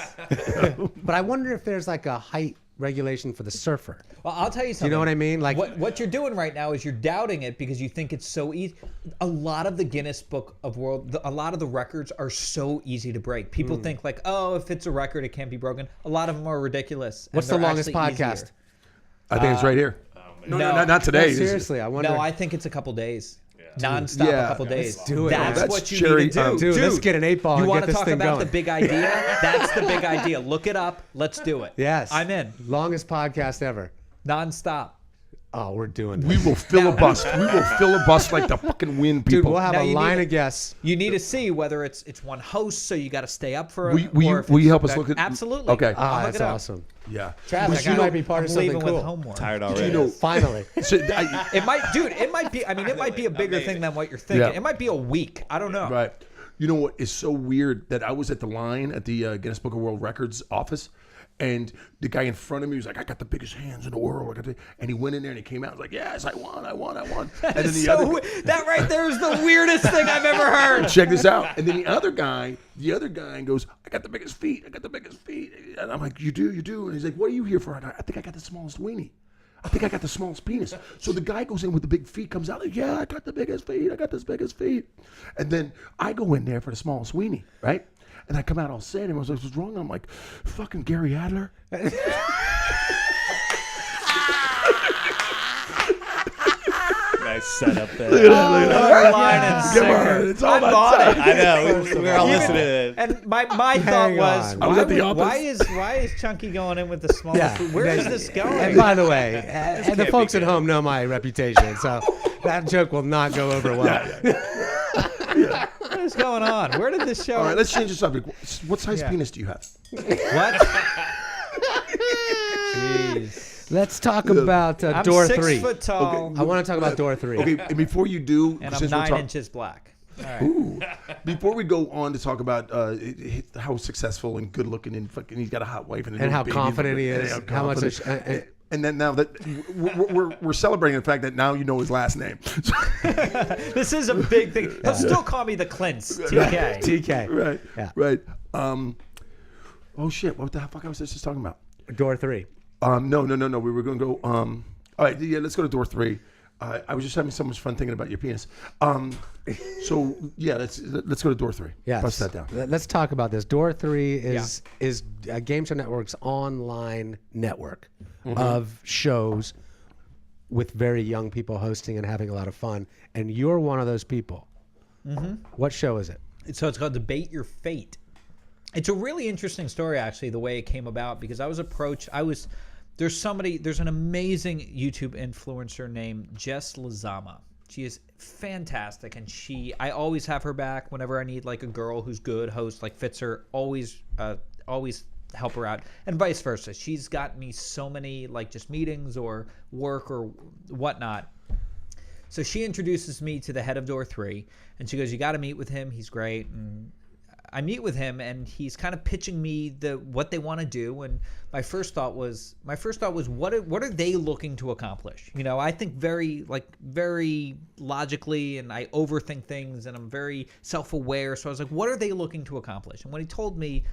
But I wonder if there's like a height regulation for the surfer.
Well, I'll tell you something.
You know what I mean? Like
what you're doing right now is you're doubting it because you think it's so easy. A lot of the Guinness Book of World, a lot of the records are so easy to break. People think like, oh, if it's a record, it can't be broken. A lot of them are ridiculous. and
What's the
they're
longest
actually
podcast?
easier.
I think it's right here. No,
No.
not today.
No,
This is-
seriously, I wonder.
No, I think it's a couple days. Non-stop
Yeah.
a couple days.
Let's do it,
That's
man.
what you
That's
need to do.
Dude, let's get an 8-ball
You
and
want
get
to
this
talk
thing
about
going.
the big idea? That's the big idea. Look it up. Let's do it.
Yes.
I'm in.
Longest podcast ever.
Non-stop.
Oh, we're doing this.
We will filibust. We will filibust like the fucking wind,
Dude,
people.
we'll have
Now
a
you
line
need-
of guests.
You need to see whether it's one host, so you got to stay up for.
Will you help us look at?
Absolutely.
Okay.
I'll look
That's
it up.
awesome.
Yeah.
Travis,
I
you
got-
might be part
I'm
of something
leaving
cool.
with homework.
Tired already.
You know,
Finally.
so
It might, dude. It might be. I mean, it might be a bigger thing than what you're thinking.
Yeah.
It might be a week. I don't know.
right. You know what is so weird that I was at the line at the Guinness Book of World Records office, and the guy in front of me was like, "I got the biggest hands in the world." I got the, and he went in there and he came out and was like, "Yes, I won. And then the other
That right there is the weirdest thing I've ever heard.
check this out. And then the other guy goes, "I got the biggest feet. I got the biggest feet." And I'm like, "You do." And he's like, "What are you here for?" And I think I got the smallest weenie. I think I got the smallest penis. So the guy goes in with the big feet, comes out like, "Yeah, I got the biggest feet. I got the biggest feet." And then I go in there for the smallest weenie, right? And I come out all sad and I was like, "What's wrong?" I'm like, "Fucking Gary Adler."
Nice setup there.
Line and
Come
singer.
on, it's all
I
about
bought
time.
it.
I know. We were all listening.
And my thought
Hang
was,
on.
I was at the
why
office.
is Chunky going in with the smallest?
Yeah.
food? Where is this going?
And by the way, and the
can't
folks
be
at home know my reputation, so that joke will not go over well.
What is going on? Where did this show?
All right, let's change the subject. What size
Yeah.
penis do you have?
What? Jeez.
Let's talk about
I'm
door
6
3.
foot tall,
I want to talk about door 3.
Okay, and before you do,
and I'm
since we're
9
talking,
inches black. All right.
before we go on to talk about how successful and good looking and fucking he's got a hot wife and, a
And
little
how
baby,
confident he
and
is,
how
how much
confident- and then now that we're celebrating the fact that now you know his last name.
This is a big thing. He'll still call me the Clintz. TK.
TK.
right,
Yeah.
right. Oh shit! What the fuck I was just talking about?
Door 3.
No. We were going to go. All right, yeah. Let's go to door 3. I was just having so much fun thinking about your penis. So yeah, let's go to door 3.
Yes.
Bust that down.
Let's talk about this. Door 3 is Game Show Network's online network of shows with very young people hosting and having a lot of fun. And you're one of those people. What show is it?
So it's called Debate Your Fate. It's a really interesting story, actually, the way it came about, because I was approached. There's an amazing YouTube influencer named Jess Lazama. She is fantastic, and I always have her back whenever I need like a girl who's good, host, like fits her, always help her out, and vice versa. She's got me so many like just meetings or work or whatnot. So she introduces me to the head of Door 3, and she goes, "You got to meet with him. He's great." And I meet with him, and he's kind of pitching me what they want to do. And my first thought was what are they looking to accomplish? You know, I think very logically, and I overthink things, and I'm very self-aware. So I was like, what are they looking to accomplish? And when he told me,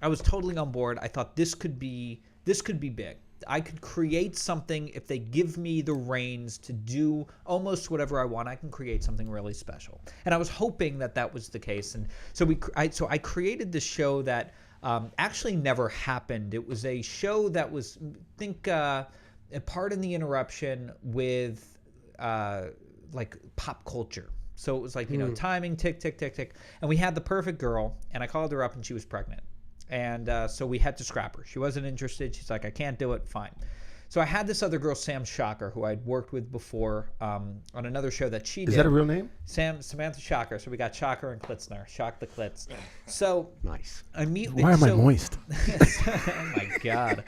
I was totally on board. I thought this could be big. I could create something if they give me the reins to do almost whatever I want. I can create something really special, and I was hoping that was the case. And so I created this show that actually never happened. It was a show that was, pardon the interruption, with like pop culture. So it was like, timing, tick, tick, tick, tick, and we had the perfect girl, and I called her up, and she was pregnant. And so we had to scrap her. She wasn't interested. She's like, I can't do it. Fine. So I had this other girl, Sam Shocker, who I'd worked with before on another show that she did.
Is that a real name?
Samantha Shocker. So we got Shocker and Klitzner. Shock the Klitz. So
Nice.
I meet.
Why am I moist?
Oh my God.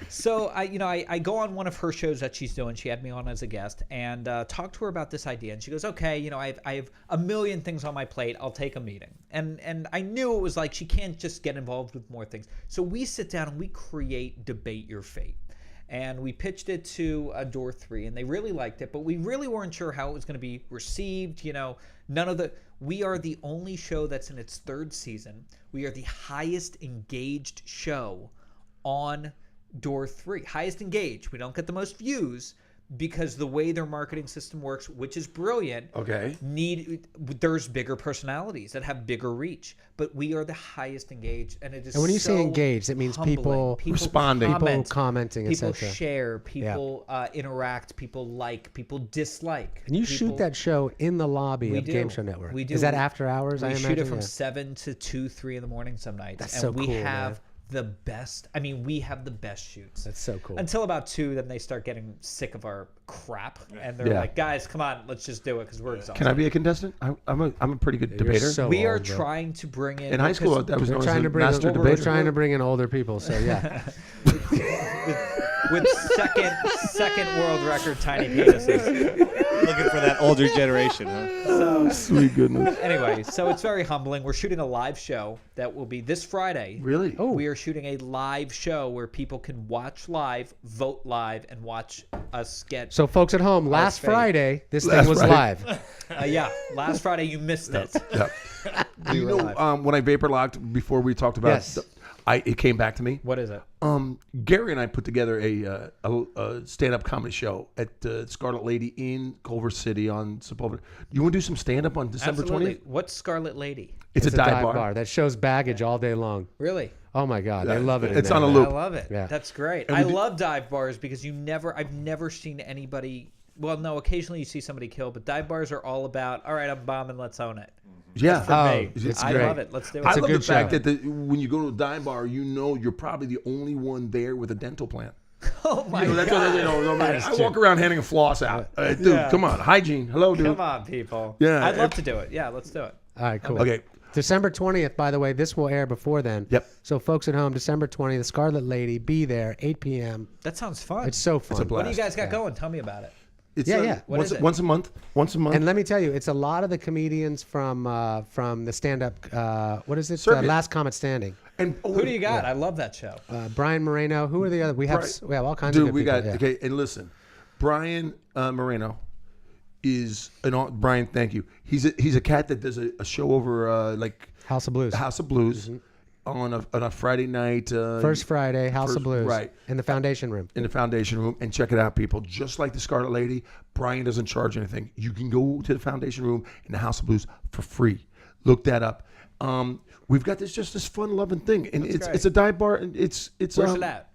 So I go on one of her shows that she's doing. She had me on as a guest and talked to her about this idea. And she goes, okay, I have a million things on my plate. I'll take a meeting. And I knew it was like she can't just get involved with more things. So we sit down and we create Debate Your Fate. And we pitched it to Door 3, and they really liked it, but we really weren't sure how it was going to be received. We are the only show that's in its 3rd season. We are the highest engaged show on Door 3. Highest engaged. We don't get the most views because the way their marketing system works, which is brilliant.
Okay.
There's bigger personalities that have bigger reach, but we are the highest engaged, and it is.
And when you
so
say engaged, it means
humbling.
people
responding,
people commenting,
people
etc.
share, people interact, people like, people dislike.
And you shoot that show in the lobby of
do.
Game Show Network.
We do.
Is that after hours?
We
I
shoot
imagine?
it from
Yeah.
7 to 2, 3 in the morning some nights.
That's
and
so
we
cool,
have
man.
the best. I mean, we have the best shoots.
That's so cool.
Until about 2, then they start getting sick of our crap, and they're
Yeah.
like, "Guys, come on, let's just do it because we're exhausted."
Can I be a contestant? I'm a pretty good
You're
debater.
so
We are
old, bro.
trying to bring in.
In high school,
because
I was
We're
known as
trying
a
to bring
master
we're
debater.
trying to bring in older people. So yeah.
with second world record tiny penises.
Looking for that older generation, huh?
So
Sweet goodness.
anyway, so it's very humbling. We're shooting a live show that will be this Friday.
Really?
Oh.
We are shooting a live show where people can watch live, vote live, and watch us get.
So folks at home, last
fate.
Friday this
Last
thing was
Friday.
live.
Yeah, last Friday you missed it.
Yep. You
were
know,
live.
when I vapor locked before we talked about,
Yes.
it came back to me.
What is it?
Gary and I put together a stand-up comedy show at Scarlet Lady in Culver City on Sepulveda. You want to do some stand-up on December
Absolutely.
20th?
What's Scarlet Lady?
It's a dive bar.
that shows baggage all day long.
Really?
Oh my God, they love it. in
It's
there,
on a
man.
loop.
I love it.
Yeah.
That's great.
And
I
we do-
love dive bars because I've never seen anybody. Well, no, occasionally you see somebody kill, but dive bars are all about, all right, I'm bombing, let's own it.
Yeah.
For me.
it's
I
great.
love it. Let's do it.
I
It's a
love the
good
fact
show.
that when you go to a dive bar, you know you're probably the only one there with a dental plan.
Oh my
You know, that's
God.
what, I walk around handing a floss out. Dude,
Yeah.
come on. Hygiene. Hello, dude.
Come on, people.
Yeah,
I'd love to do it. Yeah, let's do it.
All right, cool.
Okay.
December 20th, by the way, this will air before then.
Yep.
So folks at home, December 20th, the Scarlet Lady, be there, 8 p.m.
That sounds fun.
It's so fun.
It's a blast.
What do you guys got going? Tell me about it.
It's
Yeah, yeah.
What is it?
Once a month. Once a month.
And let me tell you, it's a lot of the comedians from the stand-up. What is it?
Circuit.
Last Comet Standing.
And
Who do you got? I love that show.
Brian Moreno. Who are the other? We have all kinds of
Dude,
good
we
people.
got
yeah.
okay. And listen, Brian Moreno is Brian. Thank you. He's a cat that does a show over like
House of Blues.
House of Blues on a Friday night.
First Friday, House of
first-
Blues.
right.
In the Foundation Room.
in the Foundation Room, and check it out, people. Just like the Scarlet Lady, Brian doesn't charge anything. You can go to the Foundation Room in the House of Blues for free. Look that up. We've got this fun loving thing, and
That's great.
it's a dive bar, and it's
Where's it at?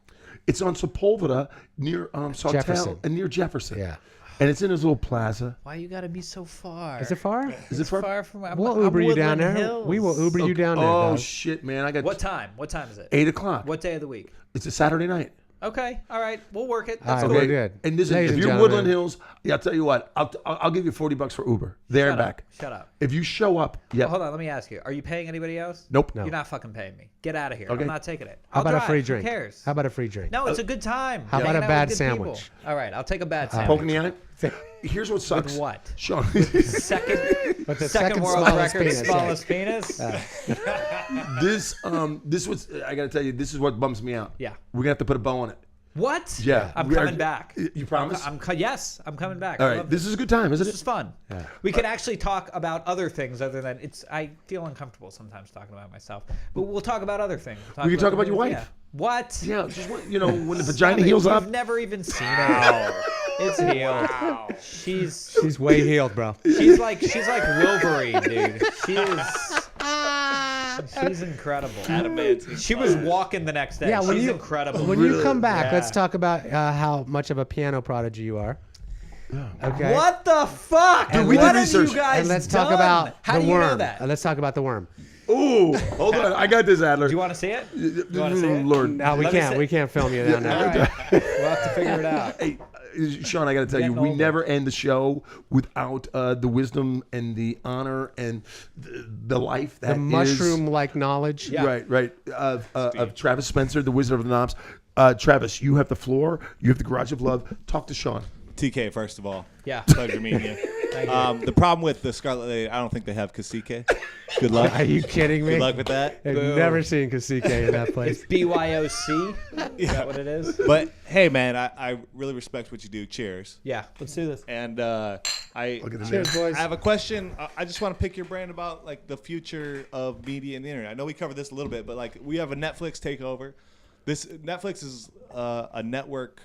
It's on Sepulveda near Sawtell
Jefferson.
and near Jefferson.
Yeah.
And it's in his little plaza.
Why you gotta be so far?
Is it far?
Is it far?
far from?
We'll Uber you down there.
Hills.
We will Uber you down there.
Oh
dog.
shit, man! I got
What time? What time is it?
8 o'clock.
What day of the week?
It's a Saturday night.
Okay, all right, we'll work it.
All
That's
right,
okay.
we're good.
And listen,
Ladies
if
and
you're
gentlemen.
Woodland Hills, yeah, I'll tell you what. I'll give you $40 for Uber there and
Shut up.
back.
Shut up.
If you show up, yeah.
Hold on, let me ask you. Are you paying anybody else?
Nope.
No.
You're not fucking paying me. Get out of here.
Okay.
I'm not taking it.
How
I'll
about a
drive.
free drink?
Who cares?
How about a free drink?
No, it's a good time.
How about
Hanging
a
out
bad
with good people.
sandwich?
All right, I'll take a bad sandwich.
Poke in the eye. Here's what sucks.
what?
Sean.
Second,
But the
second world
smallest
record,
penis, yeah.
smallest penis.
this was. I gotta tell you, this is what bums me out.
Yeah.
We're gonna have to put a bow on it.
What?
Yeah.
I'm
We are-
coming back.
You promise?
Yes, I'm coming back.
All
I
right.
love
This is a good time, isn't
This
it?
is fun. We can actually talk about other things other than it's. I feel uncomfortable sometimes talking about myself, but we'll talk about other things.
We can talk about your
things-
wife.
yeah. What?
Yeah. Just when the
Stop
vagina
it.
heals up.
You've never even seen her. It's healed.
She's way healed, bro.
She's like Wolverine, dude. She's incredible. She was walking the next day.
Yeah, when
She's
you
incredible.
when you come back,
Yeah.
let's talk about how much of a piano prodigy you are. Okay.
What the fuck?
Dude, we
what
did
have you
research.
guys
And let's talk
done?
about
How
the
do you
worm.
know that?
Let's talk about the worm.
Ooh, hold on. I got this, Adler.
Do you want to see it? You want to see it?
Lord.
No, we
Let me
can't.
see.
We can't film you down
All
there.
right. We'll have to figure it out.
Hey, Sean, I got to tell you,
Getting
we
older.
never end the show without the wisdom and the honor and the life that
The
is-
mushroom-like knowledge.
Yeah.
Right. Of Travis Spencer, the Wizard of the Knobs. Travis, you have the floor. You have the Garage of Love. Talk to Sean.
TK, first of all.
Yeah.
Pleasure meeting you.
Thank you.
The problem with the Scarlet Lady, I don't think they have Cacique. Good luck.
Are you kidding me?
Good luck with that.
I've never seen Cacique in that place.
BYOC. Is that what it is?
But hey, man, I really respect what you do. Cheers.
Yeah. Let's do this.
And I
Cheers, boys.
I have a question. I just want to pick your brain about like the future of media and the internet. I know we covered this a little bit, but like we have a Netflix takeover. This Netflix is a network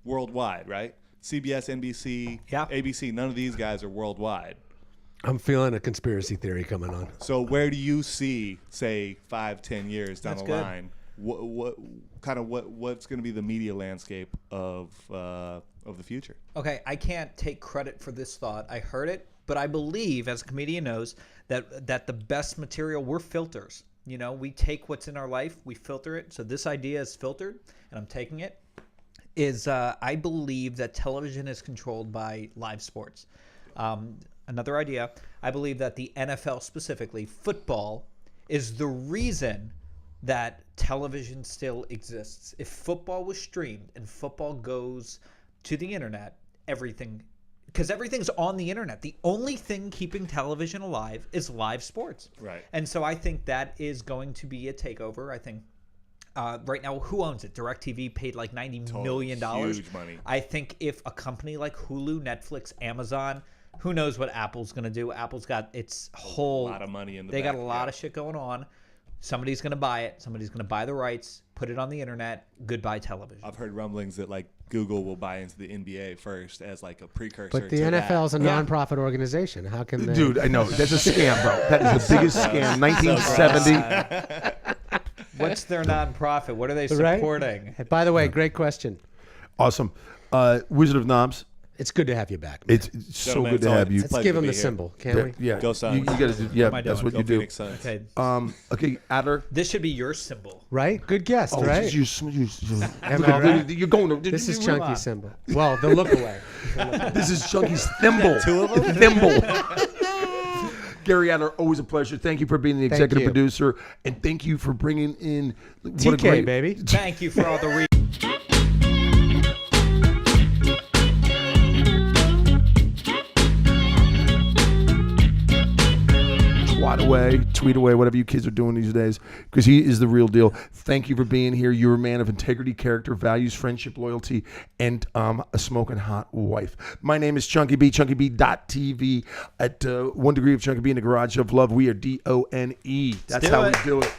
worldwide, right? CBS, NBC,
Yeah.
ABC. None of these guys are worldwide.
I'm feeling a conspiracy theory coming on.
So where do you see, say, 5-10 years down
That's
the
good.
line? What's going to be the media landscape of the future?
Okay, I can't take credit for this thought. I heard it, but I believe, as a comedian knows, that the best material, we're filters. You know, we take what's in our life, we filter it. So this idea is filtered, and I'm taking it. I believe that television is controlled by live sports. Another idea, I believe that the NFL specifically, football, is the reason that television still exists. If football was streamed and football goes to the internet, because everything's on the internet. The only thing keeping television alive is live sports.
Right.
And so I think that is going to be a takeover. I think right now, who owns it? DirecTV paid like $90 million.
Huge money.
I think if a company like Hulu, Netflix, Amazon, who knows what Apple's going to do? Apple's got its whole...
A lot of money in the
They got
back,
a lot
yeah.
of shit going on. Somebody's going to buy it. Somebody's going to buy the rights, put it on the internet. Goodbye television.
I've heard rumblings that like Google will buy into the NBA first as like a precursor.
But the
to
NFL is a
Yeah.
nonprofit organization. How can they?
Dude, I know. That's a scam, bro. That is the biggest scam. 1970.
What's their nonprofit? What are they
Right?
supporting?
Hey, by the way, great question.
Awesome. Wizard of Knobs.
It's good to have you back. Man.
It's so
Gentlemen,
good to
it's
have you.
always-
Let's
pleasure
give
to
him
be
the
here.
symbol, can we?
Yeah.
Go Suns.
You gotta do, yeah,
am I
that's
doing?
what
Go
you do.
Phoenix Suns.
Okay,
Okay, Adler.
this should be your symbol.
Right? Good guess,
Oh,
right?
Look at-
right?
You're going to.
This is
Come on.
Chunky's symbol. Well, the look away.
This is Chunky's thimble. Two of them? Thimble. Gary Adler, always a pleasure. Thank you for being the executive
you.
producer, and thank you for bringing in what a
TK,
great
baby.
Thank you for all the
twat away, tweet away, whatever you kids are doing these days, because he is the real deal. Thank you for being here. You're a man of integrity, character, values, friendship, loyalty, and a smoking hot wife. My name is Chunky B, ChunkyB.tv at 1 Degree of Chunky B in the Garage of Love. We are DONE. That's
do
how
it.
we do it.